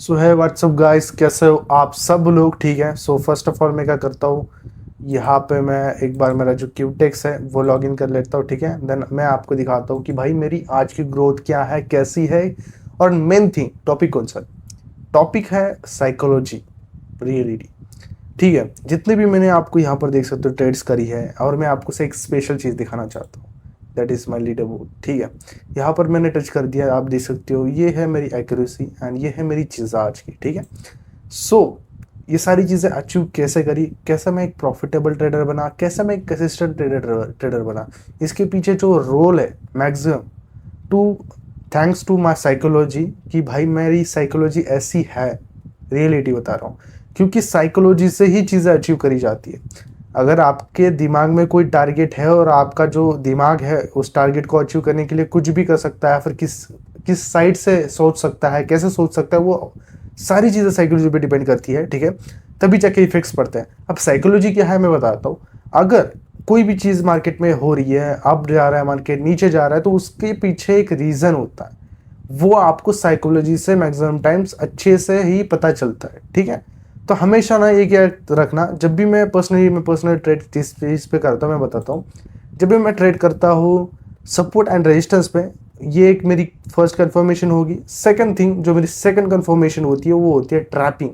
सो है WhatsApp guys, कैसे हो आप सब लोग? ठीक है। सो फर्स्ट ऑफ ऑल मैं क्या करता हूँ, यहाँ पे मैं एक बार मेरा जो क्यूटेक्स है वो लॉगिन कर लेता हूँ। ठीक है, देन मैं आपको दिखाता हूँ कि भाई मेरी आज की ग्रोथ क्या है, कैसी है। और मेन थिंग, टॉपिक कौन सा टॉपिक है? Psychology, reality. ठीक है, जितने भी मैंने आपको यहाँ पर देख सकते हो ट्रेड्स करी है, और मैं आपको से एक स्पेशल चीज़ दिखाना चाहता हूँ। That is my leader board. ठीक है, यहाँ पर मैंने टच कर दिया, आप देख सकते हो ये है मेरी एक्यूरेसी एंड ये है मेरी चीज़ आज की। ठीक है, सो ये सारी चीज़ें अचीव कैसे करी, कैसे मैं एक प्रॉफिटेबल ट्रेडर बना, कैसे मैं एक कंसिस्टेंट ट्रेडर बना, इसके पीछे जो रोल है maximum to thanks to my psychology. कि भाई मेरी साइकोलॉजी ऐसी है, रियलिटी बता रहा हूँ, क्योंकि साइकोलॉजी से ही चीज़ें अचीव करी जाती है। अगर आपके दिमाग में कोई टारगेट है और आपका जो दिमाग है उस टारगेट को अचीव करने के लिए कुछ भी कर सकता है, फिर किस साइड से सोच सकता है, कैसे सोच सकता है, वो सारी चीज़ें साइकोलॉजी पे डिपेंड करती है। ठीक है, तभी जाके इफेक्ट्स पड़ते हैं। अब साइकोलॉजी क्या है मैं बताता हूँ। अगर कोई भी चीज़ मार्केट में हो रही है, अप जा रहा है मार्केट, नीचे जा रहा है, तो उसके पीछे एक रीज़न होता है। वो आपको साइकोलॉजी से मैक्सिमम टाइम्स अच्छे से ही पता चलता है। ठीक है, तो हमेशा ना ये क्या रखना, जब भी मैं पर्सनल ट्रेड जिस चीज़ पे करता हूँ मैं बताता हूँ। जब भी मैं ट्रेड करता हूँ सपोर्ट एंड रेजिस्टेंस पे, ये एक मेरी फर्स्ट कंफर्मेशन होगी। सेकंड थिंग, जो मेरी सेकंड कंफर्मेशन होती है वो होती है ट्रैपिंग।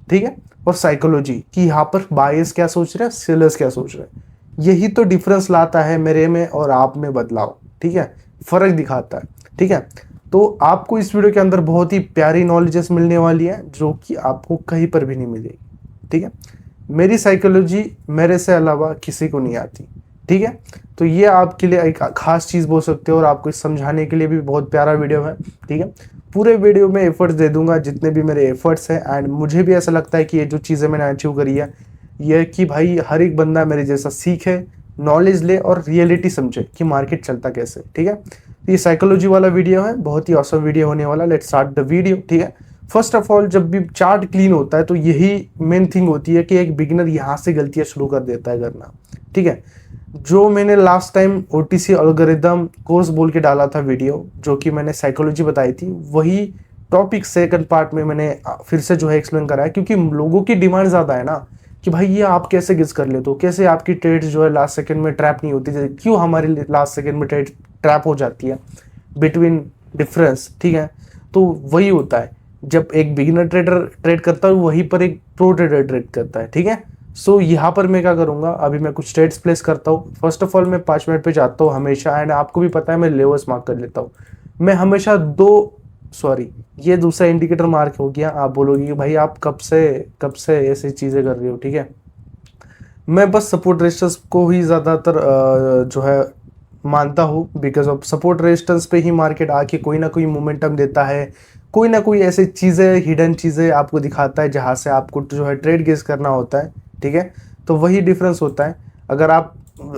ठीक है, और साइकोलॉजी कि यहाँ पर बायर्स क्या सोच रहे हैं, सेलर्स क्या सोच रहे हैं। यही तो डिफरेंस लाता है मेरे में और आप में बदलाव। ठीक है, फर्क दिखाता है। ठीक है, तो आपको इस वीडियो के अंदर बहुत ही प्यारी नॉलेजेस मिलने वाली है जो कि आपको कहीं पर भी नहीं मिलेगी। ठीक है, मेरी साइकोलॉजी मेरे से अलावा किसी को नहीं आती। ठीक है, तो ये आपके लिए एक खास चीज़ बोल सकते हो, और आपको समझाने के लिए भी बहुत प्यारा वीडियो है। ठीक है, पूरे वीडियो में एफर्ट्स दे दूंगा जितने भी मेरे एफर्ट्स हैं, एंड मुझे भी ऐसा लगता है कि ये जो चीज़ें मैंने अचीव करी है, ये कि भाई हर एक बंदा मेरे जैसा सीखे, नॉलेज ले और रियलिटी समझे कि मार्केट चलता कैसे। ठीक है, तो ये साइकोलॉजी वाला वीडियो है, बहुत ही ऑसम वीडियो होने वाला। Let's start the video. ठीक है, फर्स्ट ऑफ ऑल जब भी चार्ट क्लीन होता है तो यही मेन थिंग होती है कि एक बिगिनर यहाँ से गलतियाँ शुरू कर देता है करना। ठीक है, जो मैंने last time OTC algorithm course बोल के डाला था वीडियो, जो कि मैंने साइकोलॉजी बताई थी, वही टॉपिक सेकंड पार्ट में मैंने फिर से जो है एक्सप्लेन करा है, क्योंकि लोगों की डिमांड ज़्यादा है ना कि भाई ये आप कैसे गेस कर लेते हो, कैसे आपकी ट्रेड जो है लास्ट सेकंड में ट्रैप नहीं होती, क्यों हमारी लास्ट सेकंड में ट्रेड ट्रैप हो जाती है बिटवीन डिफरेंस। ठीक है, तो वही होता है जब एक बिगिनर ट्रेडर ट्रेड करता है, वहीं पर एक प्रो ट्रेडर ट्रेड करता है। ठीक है, सो यहाँ पर मैं क्या करूँगा, अभी मैं कुछ ट्रेड्स प्लेस करता हूँ। फर्स्ट ऑफ ऑल मैं 5 मिनट पे जाता हूँ हमेशा, एंड आपको भी पता है मैं लेवल्स मार्क कर लेता हूँ। मैं हमेशा ये दूसरा इंडिकेटर मार्क हो गया। आप बोलोगे कि भाई आप कब से ऐसी चीज़ें कर रहे हो। ठीक है, मैं बस सपोर्ट रेजिस्टेंस को ही ज़्यादातर जो है मानता हूँ, बिकॉज ऑफ सपोर्ट रेजिस्टेंस पे ही मार्केट आके कोई ना कोई मोमेंटम देता है, कोई ना कोई ऐसी चीज़ें, हिडन चीज़ें आपको दिखाता है जहाँ से आपको जो है ट्रेड गेस करना होता है। ठीक है, तो वही डिफरेंस होता है। अगर आप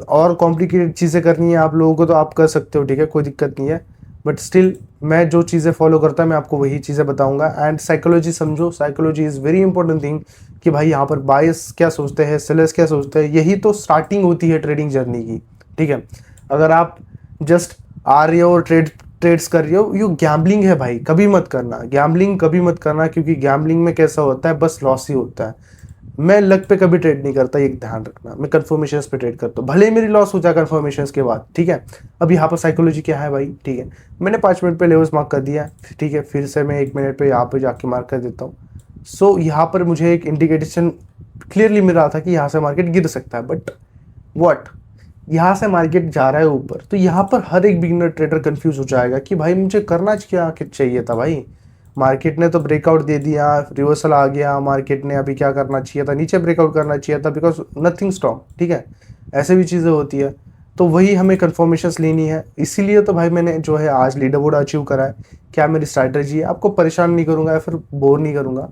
और कॉम्प्लिकेटेड चीज़ें करनी है आप लोगों को तो आप कर सकते हो। ठीक है, कोई दिक्कत नहीं है, बट स्टिल मैं जो चीज़ें फॉलो करता है मैं आपको वही चीज़ें बताऊंगा। एंड साइकोलॉजी समझो, psychology is very important thing कि भाई यहाँ पर बायर्स क्या सोचते हैं, सेलर्स क्या सोचते हैं, यही तो स्टार्टिंग होती है ट्रेडिंग जर्नी की। ठीक है, अगर आप जस्ट आ रहे हो और ट्रेड्स कर रहे हो, ये गैम्बलिंग है भाई, कभी मत करना गैम्बलिंग, कभी मत करना, क्योंकि गैम्बलिंग में कैसा होता है बस लॉस ही होता है। मैं लक पे कभी ट्रेड नहीं करता, ये ध्यान रखना। मैं कंफर्मेशंस पे ट्रेड करता हूँ, भले ही मेरी लॉस हो जाए कंफर्मेशंस के बाद। ठीक है, अब यहाँ पर साइकोलॉजी क्या है भाई। ठीक है, मैंने 5 मिनट पे लेवल्स मार्क कर दिया। ठीक है, फिर से मैं 1 मिनट पे यहाँ पे जाके मार्क कर देता हूँ। सो यहाँ पर मुझे एक इंडिकेशन क्लियरली मिल रहा था कि यहाँ से मार्केट गिर सकता है, बट वट यहाँ से मार्केट जा रहा है ऊपर, तो यहाँ पर हर एक बिगिनर ट्रेडर कंफ्यूज हो जाएगा कि भाई मुझे करना क्या चाहिए था। भाई मार्केट ने तो ब्रेकआउट दे दिया, रिवर्सल आ गया, मार्केट ने अभी क्या करना चाहिए था, नीचे ब्रेकआउट करना चाहिए था, बिकॉज नथिंग स्ट्रॉन्ग। ठीक है, ऐसे भी चीज़ें होती है, तो वही हमें कन्फर्मेशंस लेनी है। इसीलिए तो भाई मैंने जो है आज लीडर बोर्ड अचीव करा है। क्या मेरी स्ट्रैटेजी है, आपको परेशान नहीं करूँगा या फिर बोर नहीं करूँगा।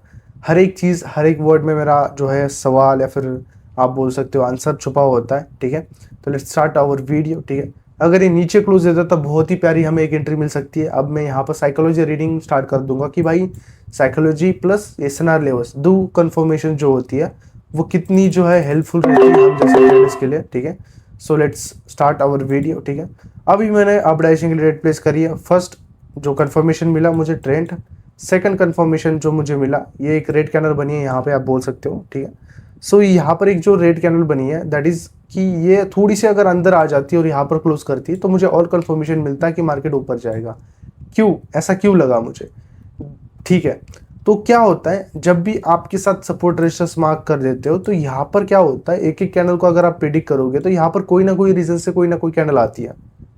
हर एक चीज़, हर एक वर्ड में मेरा जो है सवाल या फिर आप बोल सकते हो आंसर छुपा होता है। ठीक है, तो लेट्स स्टार्ट आवर वीडियो। ठीक है, अगर ये नीचे क्लोज देता तो बहुत ही प्यारी हमें एक एंट्री मिल सकती है। अब मैं यहाँ पर साइकोलॉजी रीडिंग स्टार्ट कर दूंगा कि भाई साइकोलॉजी प्लस एसएनआर लेवल्स, दो कन्फर्मेशन जो होती है वो कितनी जो है हेल्पफुल रहती है हम जैसे ट्रेडर्स के लिए। ठीक है, so let's start our video. ठीक है, अभी मैंने अपडाइजिंग के लिए रेट प्लेस करी है। फर्स्ट जो कन्फर्मेशन मिला मुझे ट्रेंड, सेकंड कंफर्मेशन जो मुझे मिला, ये एक रेड कैंडल बनी है यहाँ पे, आप बोल सकते हो, ठीक है। सो यहाँ पर एक जो रेड कैंडल बनी है दैट इज कि ये थोड़ी सी अगर अंदर आ जाती है और यहाँ पर क्लोज करती है तो मुझे और कंफर्मेशन मिलता है कि मार्केट ऊपर जाएगा। क्यों ऐसा क्यों लगा मुझे, ठीक है। तो क्या होता है जब भी आपके साथ सपोर्ट रेजिस्टेंस मार्क कर देते हो तो यहाँ पर क्या होता है, एक एक कैंडल को अगर आप प्रिडिक्ट करोगे तो यहाँ पर कोई ना कोई रीजन से कोई ना कोई कैंडल आती है,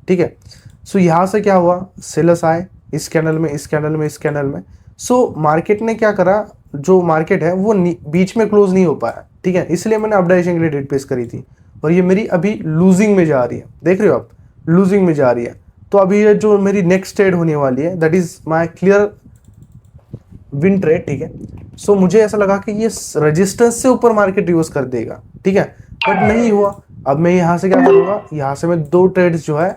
ठीक है। सो यहाँ से क्या हुआ, सेलर्स आए इस कैंडल में, इस कैंडल में, इस कैंडल में। सो मार्केट ने क्या करा, जो मार्केट है वो बीच में क्लोज नहीं हो पाया, ठीक है। इसलिए मैंने अप डायरेक्शन के लिए ट्रेड प्लेस करी थी और ये मेरी अभी लूजिंग में जा रही है, देख रहे हो आप, लूजिंग में जा रही है। तो अभी ये जो मेरी नेक्स्ट ट्रेड होने वाली है that is my clear win trade, ठीक है। सो मुझे ऐसा लगा कि ये रेजिस्टेंस से ऊपर मार्केट रिवर्स कर देगा, ठीक है, बट नहीं हुआ। अब मैं यहाँ से क्या करूंगा, यहाँ से मैं 2 ट्रेड्स जो है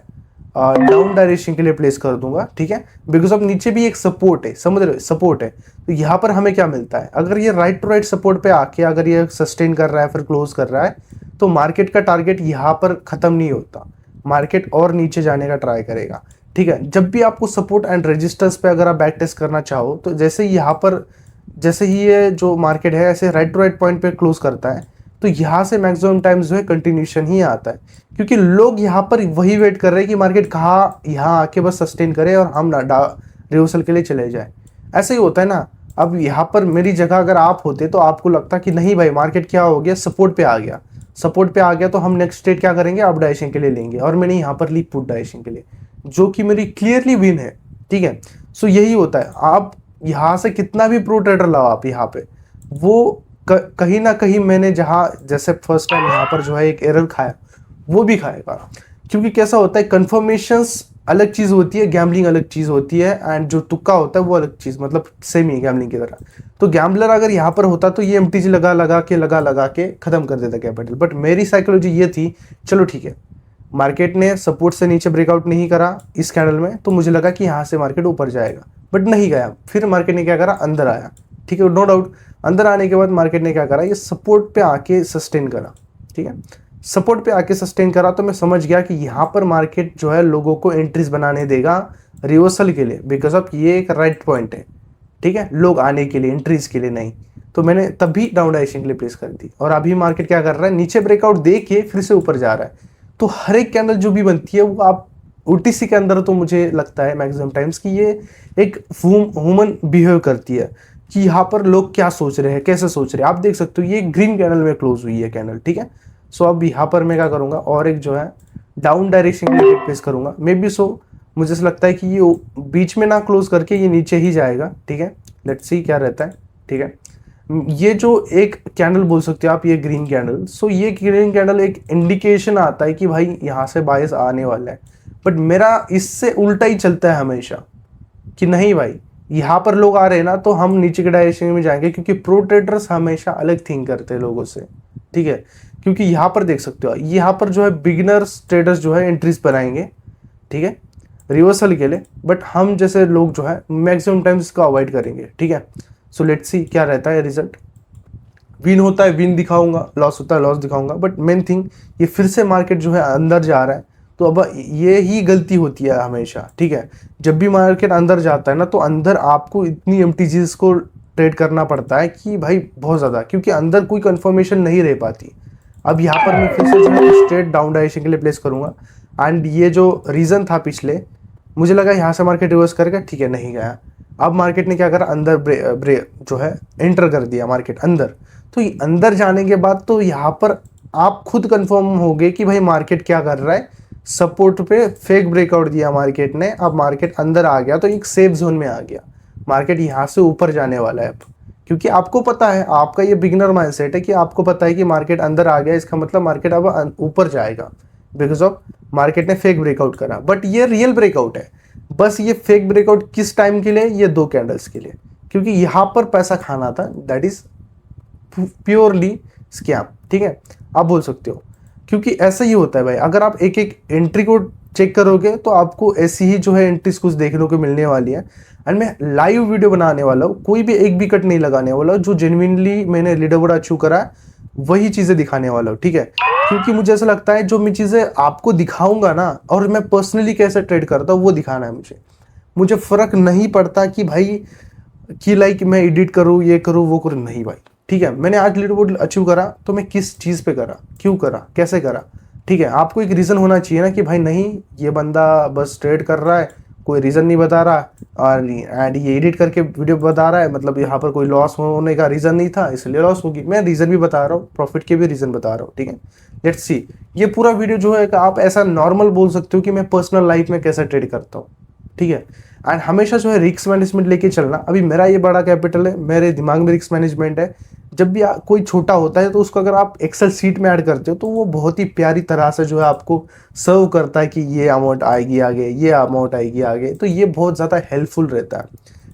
डाउन डायरेक्शन के लिए प्लेस कर दूंगा, ठीक है। बिकॉज अब नीचे भी एक सपोर्ट है, समझ रहे हो, सपोर्ट है। तो यहाँ पर हमें क्या मिलता है, अगर ये राइट टू राइट सपोर्ट पे आके अगर ये सस्टेन कर रहा है फिर क्लोज कर रहा है तो मार्केट का टारगेट यहाँ पर खत्म नहीं होता, मार्केट और नीचे जाने का ट्राई करेगा, ठीक है। जब भी आपको सपोर्ट एंड रेजिस्टेंस पे अगर आप बैक टेस्ट करना चाहो तो जैसे यहाँ पर, जैसे ही ये जो मार्केट है ऐसे राइट टू राइट पॉइंट पे क्लोज करता है तो यहाँ से मैक्सिमम टाइम्स जो है कंटिन्यूशन ही आता है, क्योंकि लोग यहाँ पर वही वेट कर रहे हैं कि मार्केट कहाँ यहाँ आके बस सस्टेन करे और हम रिवर्सल के लिए चले जाए। ऐसे ही होता है ना। अब यहाँ पर मेरी जगह अगर आप होते तो आपको लगता कि नहीं भाई मार्केट क्या हो गया, सपोर्ट पे आ गया, सपोर्ट पे आ गया तो हम नेक्स्ट ट्रेड क्या करेंगे, अप डायरेक्शन के लिए लेंगे, और मैंने यहाँ पर ली पुट डायरेक्शन के लिए जो कि मेरी क्लियरली विन है, ठीक है। सो यही होता है, आप यहाँ से कितना भी प्रो ट्रेडर लाओ आप यहाँ पे, वो कहीं ना कहीं मैंने जहाँ जैसे फर्स्ट टाइम यहाँ पर जो है एक एरर खाया वो भी खाएगा, क्योंकि कैसा होता है कन्फर्मेशंस अलग चीज़ होती है, गैम्बलिंग अलग चीज़ होती है, एंड जो तुक्का होता है वो अलग चीज़, मतलब सेम ही गैम्बलिंग की तरह। तो गैम्बलर अगर यहाँ पर होता तो ये एमटीजी लगा लगा के खत्म कर देता कैपिटल, बट मेरी साइकोलॉजी ये थी चलो ठीक है, मार्केट ने सपोर्ट से नीचे ब्रेकआउट नहीं करा इस कैंडल में तो मुझे लगा कि यहाँ से मार्केट ऊपर जाएगा, बट नहीं गया। फिर मार्केट ने क्या करा, अंदर आया, ठीक है, नो डाउट। अंदर आने के बाद मार्केट ने क्या करा, ये सपोर्ट पे आके सस्टेन करा, ठीक है। सपोर्ट पे आके सस्टेन करा तो मैं समझ गया कि यहाँ पर मार्केट जो है लोगों को एंट्रीज बनाने देगा रिवर्सल के लिए, बिकॉज ऑफ ये एक राइट पॉइंट है, ठीक है, लोग आने के लिए, एंट्रीज के लिए नहीं। तो मैंने तब भी डाउन डायरेक्शन के लिए प्लेस कर दी, और अभी मार्केट क्या कर रहा है, नीचे ब्रेकआउट दे के फिर से ऊपर जा रहा है। तो हर एक कैंडल जो भी बनती है वो आप ओटीसी के अंदर, तो मुझे लगता है मैक्सिमम टाइम्स कि ये एक ह्यूमन बिहेव करती है कि यहाँ पर लोग क्या सोच रहे हैं, कैसे सोच रहे हैं। आप देख सकते हो ये ग्रीन कैंडल में क्लोज हुई है कैंडल, ठीक है। सो अब यहाँ पर मैं क्या करूँगा, और एक जो है डाउन डायरेक्शन के लिए प्लेस करूँगा मे बी। सो मुझे ऐसा लगता है कि ये बीच में ना क्लोज करके ये नीचे ही जाएगा, ठीक है। लेट्स सी क्या रहता है, ठीक है। ये जो एक कैंडल बोल सकते हो आप, ये ग्रीन कैंडल, सो ये ग्रीन कैंडल एक इंडिकेशन आता है कि भाई यहाँ से बायस आने वाला है, बट मेरा इससे उल्टा ही चलता है हमेशा कि नहीं भाई यहाँ पर लोग आ रहे हैं ना तो हम नीचे के डायरेक्शन में जाएंगे, क्योंकि प्रो ट्रेडर्स हमेशा अलग थिंक करते हैं लोगों से, ठीक है। क्योंकि यहाँ पर देख सकते हो, यहाँ पर जो है बिगिनर्स ट्रेडर्स जो है एंट्रीज बनाएंगे, ठीक है, रिवर्सल के लिए, बट हम जैसे लोग जो है मैक्सिमम टाइम्स इसको अवॉइड करेंगे, ठीक है। सो लेट्स सी क्या रहता है रिजल्ट। विन होता है विन दिखाऊंगा, लॉस होता है लॉस दिखाऊंगा, बट मेन थिंग ये फिर से मार्केट जो है अंदर जा रहा है। तो अब ये ही गलती होती है हमेशा, ठीक है। जब भी मार्केट अंदर जाता है ना तो अंदर आपको इतनी एमटीजीज को ट्रेड करना पड़ता है कि भाई बहुत ज़्यादा, क्योंकि अंदर कोई कंफर्मेशन नहीं रह पाती। अब यहाँ पर मैं फिर से जो है स्ट्रेट डाउन डायरेक्शन के लिए प्लेस करूँगा, एंड ये जो रीज़न था पिछले, मुझे लगा यहाँ से मार्केट रिवर्स करेगा, ठीक है, नहीं गया। अब मार्केट ने क्या करा, अंदर जो है एंटर कर दिया मार्केट अंदर। तो अंदर जाने के बाद तो यहाँ पर आप खुद कंफर्म होगे कि भाई मार्केट क्या कर रहा है। सपोर्ट पे फेक ब्रेकआउट दिया मार्केट ने, अब मार्केट अंदर आ गया तो एक सेफ जोन में आ गया। मार्केट यहाँ से ऊपर जाने वाला है अब, क्योंकि आपको पता है, आपका ये बिगिनर माइंडसेट है कि आपको पता है कि मार्केट अंदर आ गया, इसका मतलब मार्केट अब ऊपर जाएगा, बिकॉज ऑफ मार्केट ने फेक ब्रेकआउट करा। बट ये रियल ब्रेकआउट है, बस ये फेक ब्रेकआउट किस टाइम के लिए, ये 2 कैंडल्स के लिए, क्योंकि यहाँ पर पैसा खाना था, दैट इज प्योरली स्कैम, ठीक है, आप बोल सकते हो। क्योंकि ऐसा ही होता है भाई, अगर आप एक एक एंट्री को चेक करोगे तो आपको ऐसी ही जो है एंट्रीज कुछ देखने को मिलने वाली है। एंड मैं लाइव वीडियो बनाने वाला हूँ, कोई भी एक भी कट नहीं लगाने वाला, जो जेन्युइनली मैंने लीडर बोर्ड अचीव करा है वही चीज़ें दिखाने वाला हूँ, ठीक है। क्योंकि मुझे ऐसा लगता है जो मैं चीज़ें आपको दिखाऊंगा ना, और मैं पर्सनली कैसे ट्रेड करता हूँ वो दिखाना है मुझे। मुझे फ़र्क नहीं पड़ता कि भाई कि लाइक मैं एडिट करूँ, ये करूँ, वो करूँ, नहीं भाई। ठीक है, मैंने आज लीडर बोर्ड अचीव करा तो मैं किस चीज़ पे करा, क्यों करा, कैसे करा। ठीक है, आपको एक रीज़न होना चाहिए ना कि भाई नहीं, ये बंदा बस ट्रेड कर रहा है, कोई रीज़न नहीं बता रहा, और एंड ये एडिट करके वीडियो बता रहा है, मतलब यहाँ पर कोई लॉस होने का रीज़न नहीं था इसलिए लॉस होगी। मैं रीज़न भी बता रहा हूँ, प्रॉफिट के भी रीज़न बता रहा हूँ। ठीक है, लेट्स सी। ये पूरा वीडियो जो है आप ऐसा नॉर्मल बोल सकते हो कि मैं पर्सनल लाइफ में कैसे ट्रेड करता हूँ। ठीक है, एंड हमेशा जो है रिस्क मैनेजमेंट लेके चलना। अभी मेरा ये बड़ा कैपिटल है, मेरे दिमाग में रिस्क मैनेजमेंट है। जब भी कोई छोटा होता है तो उसको अगर आप एक्सेल सीट में ऐड करते हो तो वो बहुत ही प्यारी तरह से जो है आपको सर्व करता है कि ये अमाउंट आएगी आगे, ये अमाउंट आएगी आगे, तो ये बहुत ज़्यादा हेल्पफुल रहता है।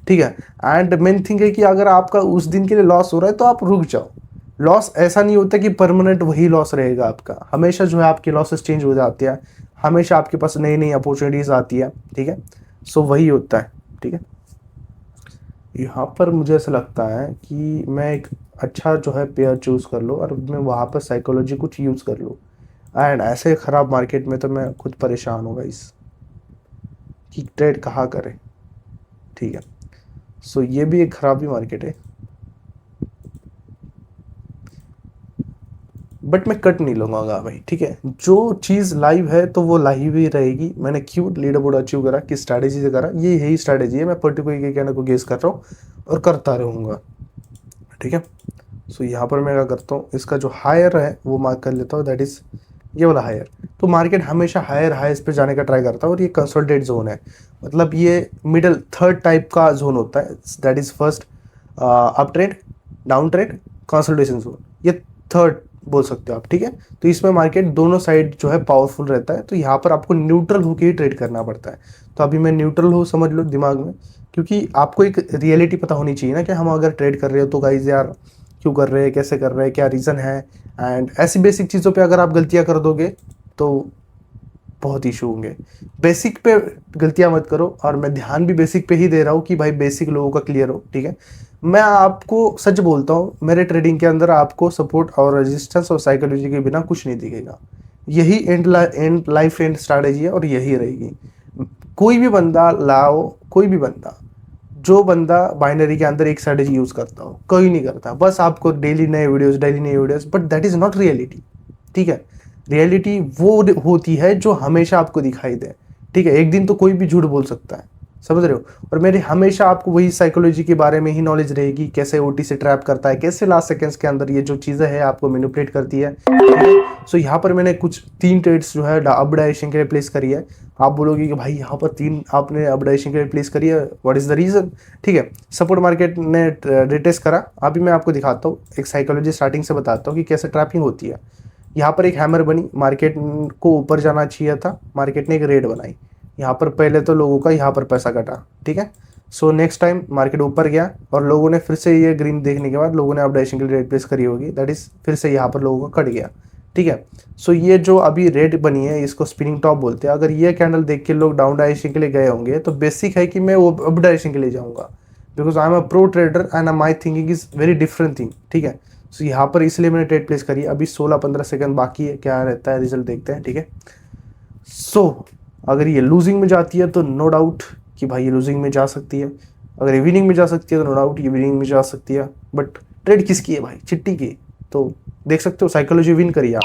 ठीक है, एंड मेन थिंग है कि अगर आपका उस दिन के लिए लॉस हो रहा है तो आप रुक जाओ। लॉस ऐसा नहीं होता कि परमानेंट वही लॉस रहेगा आपका, हमेशा जो है आपके लॉसेस चेंज हो जाते हैं, हमेशा आपके पास नई नई अपॉर्चुनिटीज आती है। ठीक है, सो वही होता है। ठीक है, यहाँ पर मुझे ऐसा लगता है कि मैं एक अच्छा जो है पेयर चूज़ कर लो और मैं वहाँ पर साइकोलॉजी कुछ यूज़ कर लूँ। एंड ऐसे ख़राब मार्केट में तो मैं खुद परेशान हूँ गाइस कि ट्रेड कहाँ करें। ठीक है, सो ये भी एक ख़राब ही मार्केट है, बट मैं कट नहीं लूँगा भाई। ठीक है, जो चीज़ लाइव है तो वो लाइव ही रहेगी। मैंने क्यों लीडर बोर्ड अचीव करा, किस स्ट्रैटेजी से करा, ये यही स्ट्रैटेजी है। मैं पर्टिकुलर के कहने को गेस कर रहा हूँ और करता रहूँगा। ठीक है, सो यहाँ पर मैं क्या करता हूँ, इसका जो हायर है वो मार्क कर लेता हूँ, दैट इज़ ये वाला हायर। तो मार्केट हमेशा हायर हाइस पे जाने का ट्राई करता है, और ये कंसोलिडेट जोन है, मतलब ये मिडल थर्ड टाइप का जोन होता है। That is first up trade, down trade, consolidation zone, ये थर्ड बोल सकते हो आप। ठीक है, तो इसमें मार्केट दोनों साइड जो है पावरफुल रहता है, तो यहाँ पर आपको न्यूट्रल होकर ही ट्रेड करना पड़ता है। तो अभी मैं न्यूट्रल हूँ, समझ लो दिमाग में, क्योंकि आपको एक रियलिटी पता होनी चाहिए ना कि हम अगर ट्रेड कर रहे हो तो गाइज यार क्यों कर रहे हैं, कैसे कर रहे हैं, क्या रीज़न है। एंड ऐसी बेसिक चीज़ों पे अगर आप गलतियां कर दोगे तो बहुत इशू होंगे। बेसिक पे गलतियां मत करो, और मैं ध्यान भी बेसिक पे ही दे रहा हूँ कि भाई बेसिक लोगों का क्लियर हो। ठीक है, मैं आपको सच बोलता हूँ, मेरे ट्रेडिंग के अंदर आपको सपोर्ट और रेजिस्टेंस और साइकोलॉजी के बिना कुछ नहीं दिखेगा। यही एंड लाइफ एंड स्ट्रैटेजी है और यही रहेगी। कोई भी बंदा लाओ, कोई भी बंदा, जो बंदा बाइनरी के अंदर एक स्ट्रेटेजी यूज करता हो, कोई नहीं करता। बस आपको डेली नए वीडियोस, डेली नए videos, but that is not reality. ठीक है, रियलिटी वो होती है जो हमेशा आपको दिखाई दे। ठीक है, एक दिन तो कोई भी झूठ बोल सकता है, समझ रहे हो। और मेरे हमेशा आपको वही साइकोलॉजी के बारे में ही नॉलेज रहेगी, कैसे ओटी से ट्रैप करता है, कैसे लास्ट सेकेंड्स के अंदर ये जो चीज़ें है आपको मैनिपुलेट करती है। सो यहाँ पर मैंने कुछ 3 ट्रेड्स जो है अपडाइजेशन के लिए प्लेस करी है। आप बोलोगे कि भाई यहाँ पर 3 आपने अपडाइजेशन के लिए प्लेस करी है, व्हाट इज़ द रीज़न। ठीक है, सपोर्ट मार्केट ने रिटेस्ट करा। अभी मैं आपको दिखाता हूँ, एक साइकोलॉजी स्टार्टिंग से बताता हूँ कि कैसे ट्रैपिंग होती है। यहाँ पर एक हैमर बनी, मार्केट को ऊपर जाना चाहिए था, मार्केट ने एक रेड बनाई। यहाँ पर पहले तो लोगों का यहाँ पर पैसा कटा। ठीक है, सो नेक्स्ट टाइम मार्केट ऊपर गया और लोगों ने फिर से ये ग्रीन देखने के बाद लोगों ने अपडाइजेशन के लिए रेड प्लेस करी होगी, दैट इज फिर से यहाँ पर लोगों का कट गया। ठीक है, सो ये जो अभी रेड बनी है इसको स्पिनिंग टॉप बोलते हैं। अगर ये कैंडल देख के लोग डाउन डायरेक्शन के लिए गए होंगे तो बेसिक है कि मैं वो अप डायरेक्शन के लिए जाऊँगा, because I am a pro trader and my thinking is very different thing. ठीक है, सो यहाँ पर इसलिए मैंने ट्रेड प्लेस करी। अभी 16-15 सेकंड बाकी है, क्या रहता है रिजल्ट देखते हैं। ठीक है, सो अगर ये लूजिंग में जाती है तो नो डाउट कि भाई ये लूजिंग में जा सकती है, अगर ये विनिंग में जा सकती है तो नो डाउट ये विनिंग में जा सकती है। बट ट्रेड किसकी है भाई, चिट्टी की। तो देख सकते हो साइकोलॉजी विन करी आप।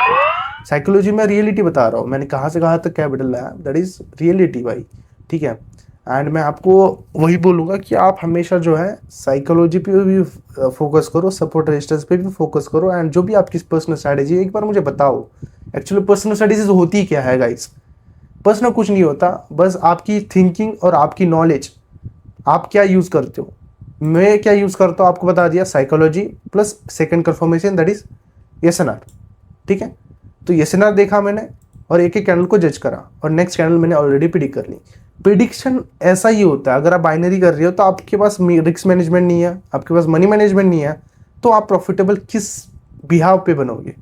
साइकोलॉजी में रियलिटी बता रहा हूँ, मैंने कहाँ से कहाँ तक कैपिटल लाया, दैट इज रियलिटी भाई। ठीक है, एंड मैं आपको वही बोलूँगा कि आप हमेशा जो है साइकोलॉजी पे भी फोकस करो, सपोर्ट रेजिस्टेंस पे भी फोकस करो, एंड जो भी आपकी पर्सनल स्ट्रैटेजी है एक बार मुझे बताओ। एक्चुअली पर्सनल स्ट्रैटेजी होती क्या है गाइस, पर्सनल कुछ नहीं होता, बस आपकी थिंकिंग और आपकी नॉलेज, आप क्या यूज़ करते हो। मैं क्या यूज़ करता हूँ आपको बता दिया, psychology plus second confirmation, that is SNR. ठीक है, तो एसएनआर देखा मैंने और एक एक कैंडल को जज करा और नेक्स्ट कैंडल मैंने ऑलरेडी प्रिडिक्ट कर ली। प्रिडिक्शन ऐसा ही होता है, अगर आप बाइनरी कर रहे हो तो आपके पास रिस्क मैनेजमेंट नहीं है, आपके पास मनी मैनेजमेंट नहीं है, तो आप प्रॉफिटेबल किस बिहाव पे बनोगे।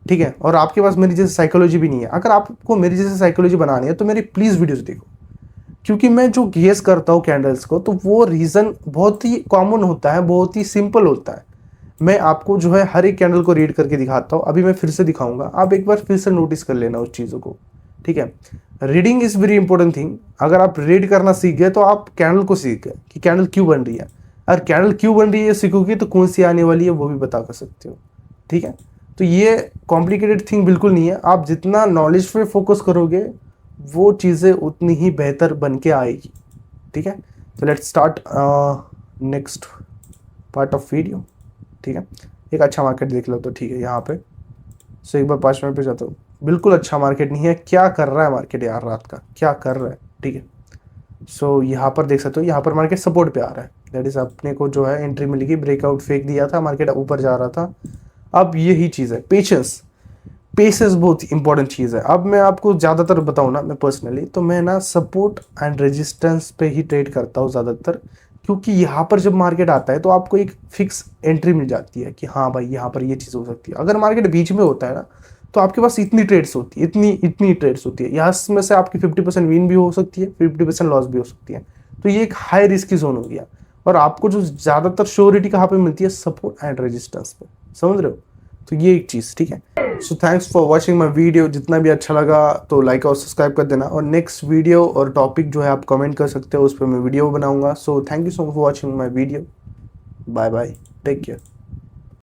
ठीक है, और आपके पास मेरी जैसे साइकोलॉजी भी नहीं है। अगर आपको मेरी जैसे साइकोलॉजी बनानी है तो मेरी प्लीज़ वीडियोस देखो, क्योंकि मैं जो गेस करता हूँ कैंडल्स को तो वो रीज़न बहुत ही कॉमन होता है, बहुत ही सिंपल होता है। मैं आपको जो है हर एक कैंडल को रीड करके दिखाता हूँ। अभी मैं फिर से दिखाऊंगा, आप एक बार फिर से नोटिस कर लेना उस चीज़ों को। ठीक है। Reading is very important thing. अगर आप रीड करना सीख गए तो आप कैंडल को सीख गए कि कैंडल क्यों बन रही है। अगर कैंडल क्यों बन रही है सीखोगे तो कौन सी आने वाली है वो भी बता कर सकते हो, ठीक है। तो ये कॉम्प्लिकेटेड थिंग बिल्कुल नहीं है। आप जितना नॉलेज पे फोकस करोगे वो चीज़ें उतनी ही बेहतर बन के आएगी, ठीक है। तो let's start next part of video, ठीक है। एक अच्छा मार्केट देख लो तो ठीक है यहाँ पे। सो एक बार 5 मिनट पे जाता हूँ। बिल्कुल अच्छा मार्केट नहीं है। क्या कर रहा है मार्केट यार, रात का क्या कर रहा है, ठीक है। सो यहाँ पर देख सकते हो, यहाँ पर मार्केट सपोर्ट पे आ रहा है। दैट इज अपने को जो है एंट्री मिलेगी। ब्रेकआउट फेंक दिया था, मार्केट ऊपर जा रहा था। अब यही चीज़ है, पेशेंस। पेशेंस बहुत इंपॉर्टेंट चीज़ है। अब मैं आपको ज़्यादातर बताऊँ ना, मैं पर्सनली तो मैं ना सपोर्ट एंड रेजिस्टेंस पे ही ट्रेड करता हूँ ज़्यादातर, क्योंकि यहाँ पर जब मार्केट आता है तो आपको एक फिक्स एंट्री मिल जाती है कि हाँ भाई यहाँ पर ये चीज़ हो सकती है। अगर मार्केट बीच में होता है ना तो आपके पास इतनी ट्रेड्स होती है, इतनी इतनी ट्रेड्स होती है, यहाँ में से आपकी 50% विन भी हो सकती है, 50% लॉस भी हो सकती है। तो ये एक हाई रिस्क की जोन हो गया। और आपको जो ज़्यादातर श्योरिटी कहाँ पे मिलती है, सपोर्ट एंड रेजिस्टेंस पे, समझ रहे हो। तो ये एक चीज़, ठीक है। So thanks for watching my video. जितना भी अच्छा लगा तो लाइक और सब्सक्राइब कर देना। और नेक्स्ट वीडियो और टॉपिक जो है आप कमेंट कर सकते हो, उस पर मैं वीडियो बनाऊंगा। So thank you so much for watching my video. Bye bye, take care.